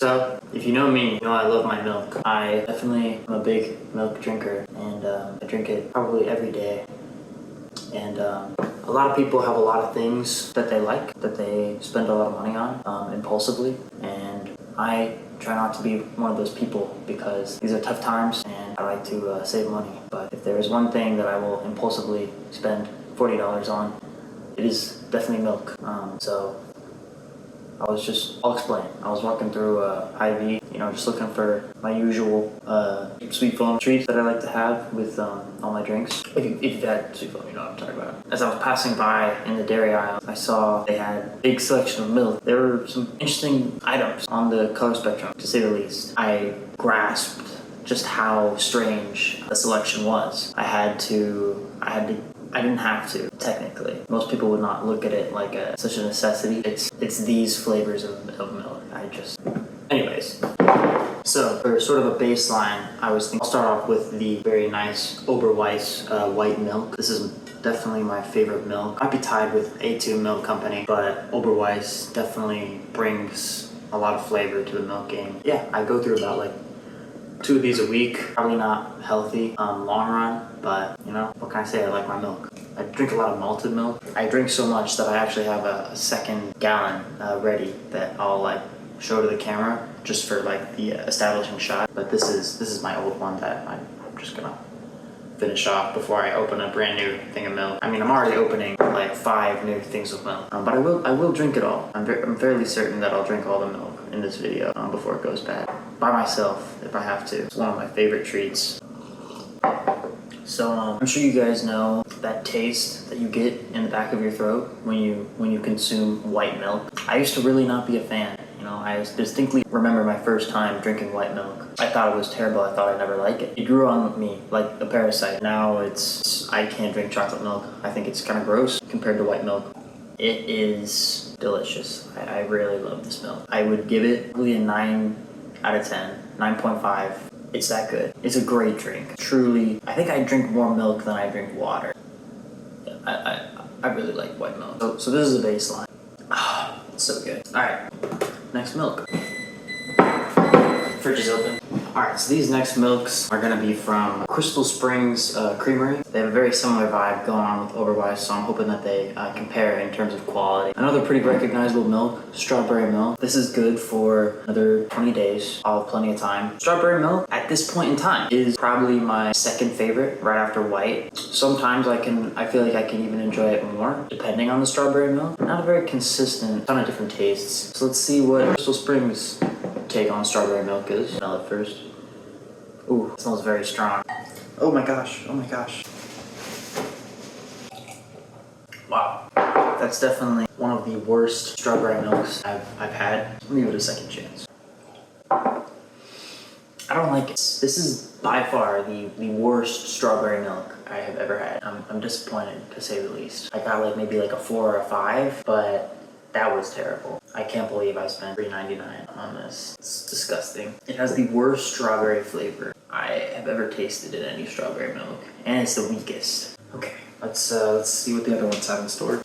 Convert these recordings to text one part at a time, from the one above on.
So, if you know me, you know I love my milk. I definitely am a big milk drinker, and I drink it probably every day. And a lot of people have a lot of things that they like, that they spend a lot of money on impulsively. And I try not to be one of those people because these are tough times and I like to save money. But if there is one thing that I will impulsively spend $40 on, it is definitely milk. I'll explain. I was walking through Hy-Vee, just looking for my usual sweet foam treats that I like to have with all my drinks. If you've had sweet foam, you know what I'm talking about. As I was passing by in the dairy aisle, I saw they had a big selection of milk. There were some interesting items on the color spectrum, to say the least. I grasped just how strange the selection was. I didn't have to, technically. Most people would not look at it like such a necessity. It's these flavors of milk. Anyways. So, for sort of a baseline, I was thinking I'll start off with the very nice Oberweis white milk. This is definitely my favorite milk. Might be tied with A2 Milk Company, but Oberweis definitely brings a lot of flavor to the milk game. Yeah, I go through about like 2 of these a week. Probably not healthy long run, but what can I say? I like my milk. I drink a lot of malted milk. I drink so much that I actually have a second gallon ready that I'll show to the camera just for the establishing shot. But this is my old one that I'm just gonna finish off before I open a brand new thing of milk. I mean, I'm already opening 5 new things of milk, but I will drink it all. I'm fairly certain that I'll drink all the milk in this video before it goes bad. By myself, if I have to. It's one of my favorite treats. So I'm sure you guys know that taste that you get in the back of your throat when you consume white milk. I used to really not be a fan. I distinctly remember my first time drinking white milk. I thought it was terrible. I thought I'd never like it. It grew on me like a parasite. Now I can't drink chocolate milk. I think it's kind of gross compared to white milk. It is delicious. I really love this milk. I would give it probably a 9 out of 10, 9.5. It's that good. It's a great drink. Truly, I think I drink more milk than I drink water. Yeah, I really like white milk. So this is a baseline. Ah, it's so good. All right, next milk. Fridge is open. Alright, so these next milks are gonna be from Crystal Springs Creamery. They have a very similar vibe going on with Oberweis, so I'm hoping that they compare in terms of quality. Another pretty recognizable milk, strawberry milk. This is good for another 20 days. I'll have plenty of time. Strawberry milk, at this point in time, is probably my second favorite, right after white. Sometimes I feel like I can even enjoy it more, depending on the strawberry milk. Not a very consistent, ton of different tastes. So let's see what Crystal Springs take on strawberry milk is. Smell it first. Ooh, it smells very strong. Oh my gosh, oh my gosh. Wow, that's definitely one of the worst strawberry milks I've had. Let me give it a second chance. I don't like it. This is by far the worst strawberry milk I have ever had. I'm disappointed, to say the least. I got maybe a 4 or a 5, but that was terrible. I can't believe I spent $3.99 on this. It's disgusting. It has the worst strawberry flavor I have ever tasted in any strawberry milk, and it's the weakest. Okay, let's see what the other ones have in store.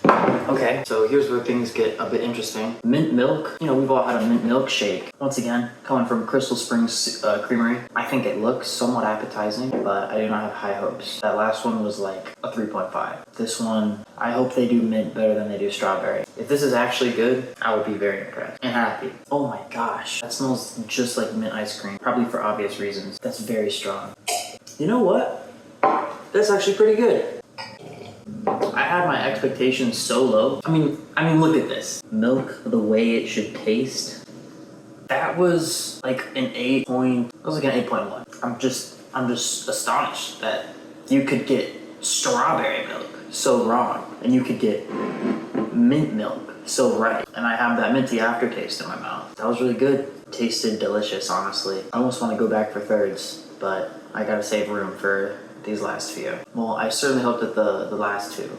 Okay, so here's where things get a bit interesting. Mint milk. We've all had a mint milkshake. Once again, coming from Crystal Springs Creamery. I think it looks somewhat appetizing, but I do not have high hopes. That last one was a 3.5. This one, I hope they do mint better than they do strawberry. If this is actually good, I will be very impressed and happy. Oh my gosh, that smells just like mint ice cream. Probably for obvious reasons. That's very strong. You know what? That's actually pretty good. I had my expectations so low. I mean, look at this. Milk the way it should taste. That was an 8 point. That was an 8.1. I'm just astonished that you could get strawberry milk so wrong, and you could get mint milk so right. And I have that minty aftertaste in my mouth. That was really good. Tasted delicious, honestly. I almost want to go back for thirds, but I gotta save room for these last few. Well, I certainly hope that the last 2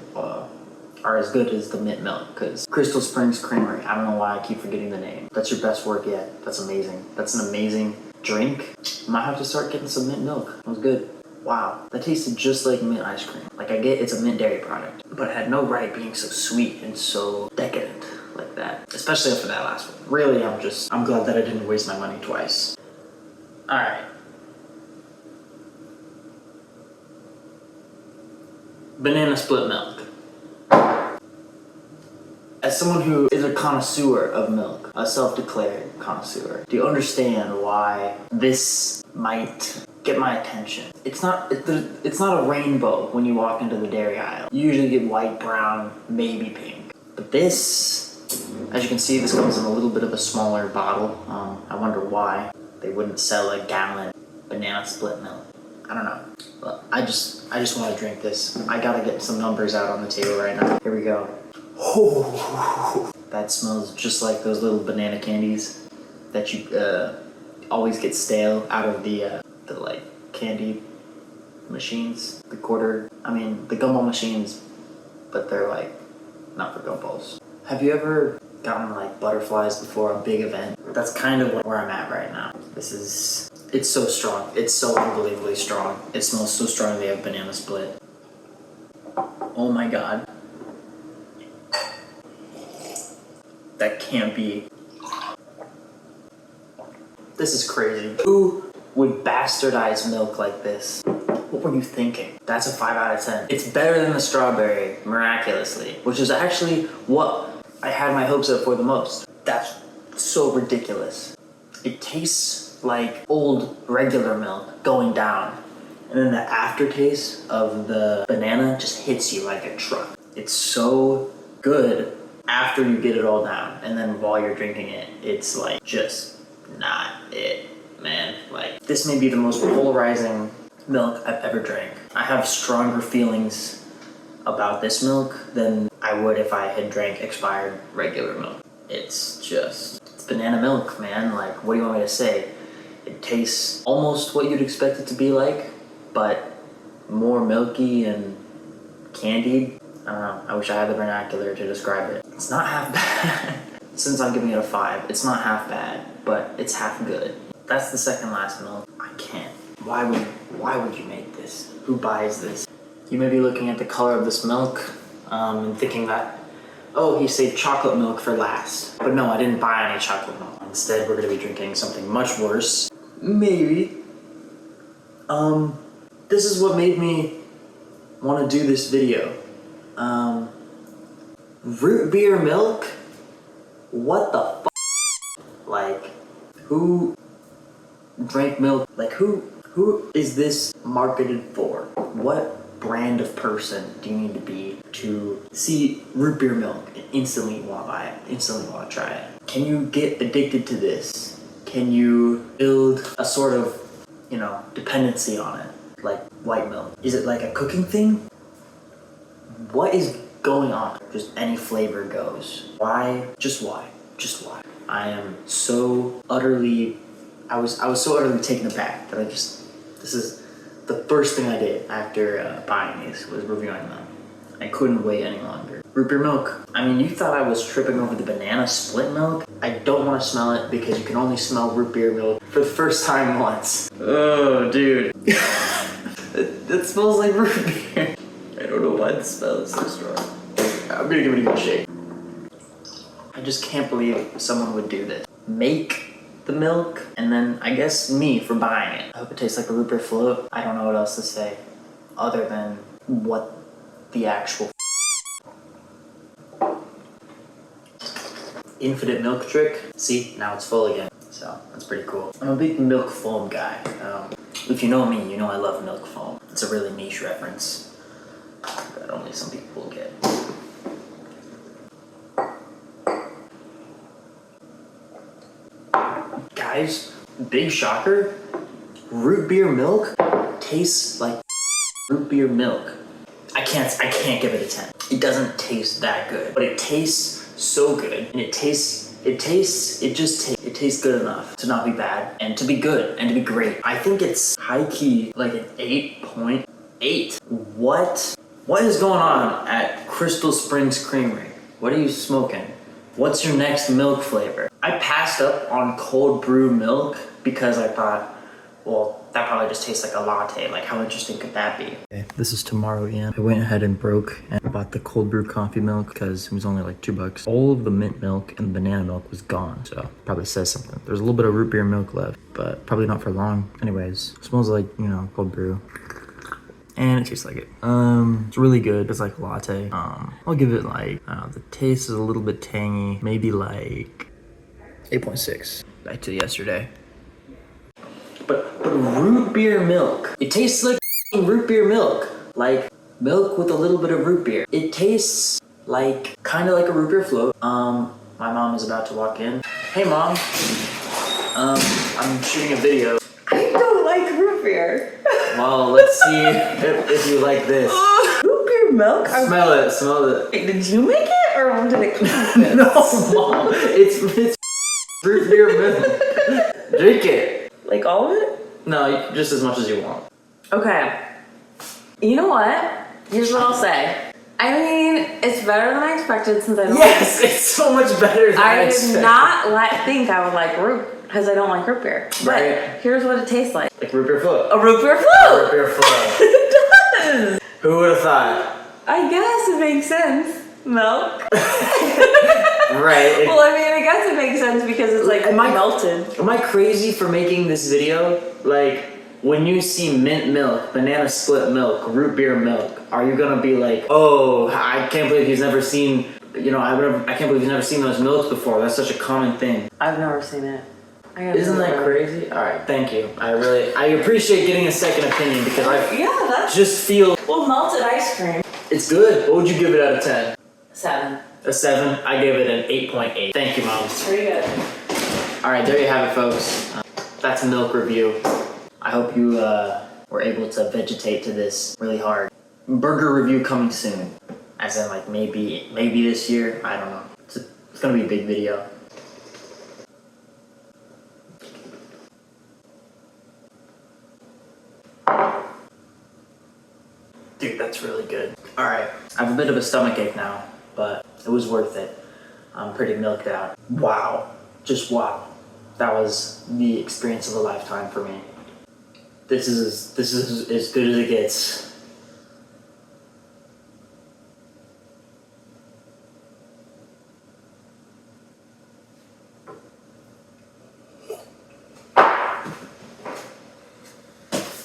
are as good as the mint milk, because Crystal Springs Creamery, I don't know why I keep forgetting the name. That's your best work yet. That's amazing. That's an amazing drink. Might have to start getting some mint milk. That was good. Wow, that tasted just like mint ice cream. I get it's a mint dairy product, but it had no right being so sweet and so decadent. like that, especially after that last one. Really, I'm glad that I didn't waste my money twice. All right. Banana split milk. As someone who is a connoisseur of milk, a self-declared connoisseur, do you understand why this might get my attention? It's not a rainbow when you walk into the dairy aisle. You usually get white, brown, maybe pink. But this, as you can see, this comes in a little bit of a smaller bottle. I wonder why they wouldn't sell a gallon banana split milk. I don't know. But I just want to drink this. I gotta get some numbers out on the table right now. Here we go. Oh, that smells just like those little banana candies that you always get stale out of the like candy machines, the gumball machines, but they're like not for gumballs. Have you ever gotten like butterflies before a big event? That's kind of where I'm at right now. It's so strong. It's so unbelievably strong. It smells so strongly of banana split. Oh my god. That can't be. This is crazy. Who would bastardize milk like this? What were you thinking? That's a 5 out of 10. It's better than the strawberry, miraculously, which is actually what I had my hopes up for the most. That's so ridiculous. It tastes like old regular milk going down, and then the aftertaste of the banana just hits you like a truck. It's so good after you get it all down, and then while you're drinking it, it's like just not it, man. Like, this may be the most polarizing milk I've ever drank. I have stronger feelings about this milk than I would if I had drank expired regular milk. It's banana milk, man. Like, what do you want me to say? It tastes almost what you'd expect it to be like, but more milky and candied. I don't know. I wish I had the vernacular to describe it. It's not half bad. Since I'm giving it a 5, it's not half bad, but it's half good. That's the second last milk. I can't. Why would you make this? Who buys this? You may be looking at the color of this milk and thinking that, oh, he saved chocolate milk for last. But no, I didn't buy any chocolate milk. Instead, we're gonna be drinking something much worse. Maybe. This is what made me want to do this video. Root beer milk? What the f***? Like, who drank milk? Like, who is this marketed for? What brand of person do you need to be to see root beer milk and instantly want to buy it, instantly want to try it? Can you get addicted to this? Can you build a sort of, dependency on it, like white milk? Is it like a cooking thing? What is going on? Just any flavor goes. Why? Just why? Just why? I am so utterly, I was so utterly taken aback that this is the first thing I did after buying these, was reviewing them. I couldn't wait any longer. Root beer milk. I mean, you thought I was tripping over the banana split milk? I don't want to smell it because you can only smell root beer milk for the first time once. Oh, dude. It smells like root beer. I don't know why the smell is so strong. I'm gonna give it a good shake. I just can't believe someone would do this. Make the milk, and then I guess me for buying it. I hope it tastes like a root beer float. I don't know what else to say other than what the actual infinite milk trick. See, now it's full again. So that's pretty cool. I'm a big milk foam guy. If you know me, you know I love milk foam. It's a really niche reference that only some people will get. Guys, big shocker, root beer milk tastes like root beer milk. I can't give it a 10. It doesn't taste that good, but it tastes so good, and it tastes good enough to not be bad, and to be good, and to be great. I think it's high-key like an 8.8. What is going on at Crystal Springs Creamery? What are you smoking? What's your next milk flavor? I passed up on cold brew milk because I thought, well, that probably just tastes like a latte. Like, how interesting could that be? Okay, this is tomorrow, Ian. I went ahead and broke and bought the cold brew coffee milk because it was only like $2. All of the mint milk and banana milk was gone, so probably says something. There's a little bit of root beer milk left, but probably not for long. Anyways, smells like, you know, cold brew. And it tastes like it. It's really good. It's like latte. I'll give it like, I don't know, the taste is a little bit tangy. Maybe like 8.6. Back to yesterday. But root beer milk. It tastes like root beer milk. Like milk with a little bit of root beer. It tastes like, kind of like a root beer float. My mom is about to walk in. Hey mom. I'm shooting a video. I don't like root beer. Well, let's see if you like this. Root beer milk? Smell it, smell it. Wait, did you make it or did it come with this? No, mom. It's root beer milk. Drink it. Like all of it? No, just as much as you want. Okay. You know what? Here's what I'll say. I mean, it's better than I expected since I don't Yes, it's so much better than I I did expected. not think I would like root because I don't like root beer. But Right. here's what it tastes like. Like root beer float. A root beer Root float! beer float. It does! Who would have thought? I guess it makes sense. Milk. Right. Well, I mean, I guess it makes sense because it's like Am I- melted. Am I crazy for making this video? Like, when you see mint milk, banana split milk, root beer milk, are you gonna be like, oh, I can't believe he's never seen, you know, I can't believe he's never seen those milks before. That's such a common thing. I've never seen it. Isn't that crazy? All right, thank you. I appreciate getting a second opinion because I Yeah, that's just feel well, melted ice cream. it's good. What would you give it out of 10? 7. A 7? I gave it an 8.8. Thank you, Mom. Pretty good. All right, there you have it, folks. That's a milk review. I hope you were able to vegetate to this really hard. Burger review coming soon. As in, like, maybe this year. I don't know. It's gonna be a big video. Dude, that's really good. All right, I have a bit of a stomach ache now, but it was worth it. I'm pretty milked out. Wow, just wow. That was the experience of a lifetime for me. This is as good as it gets.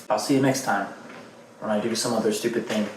I'll see you next time when I do some other stupid thing.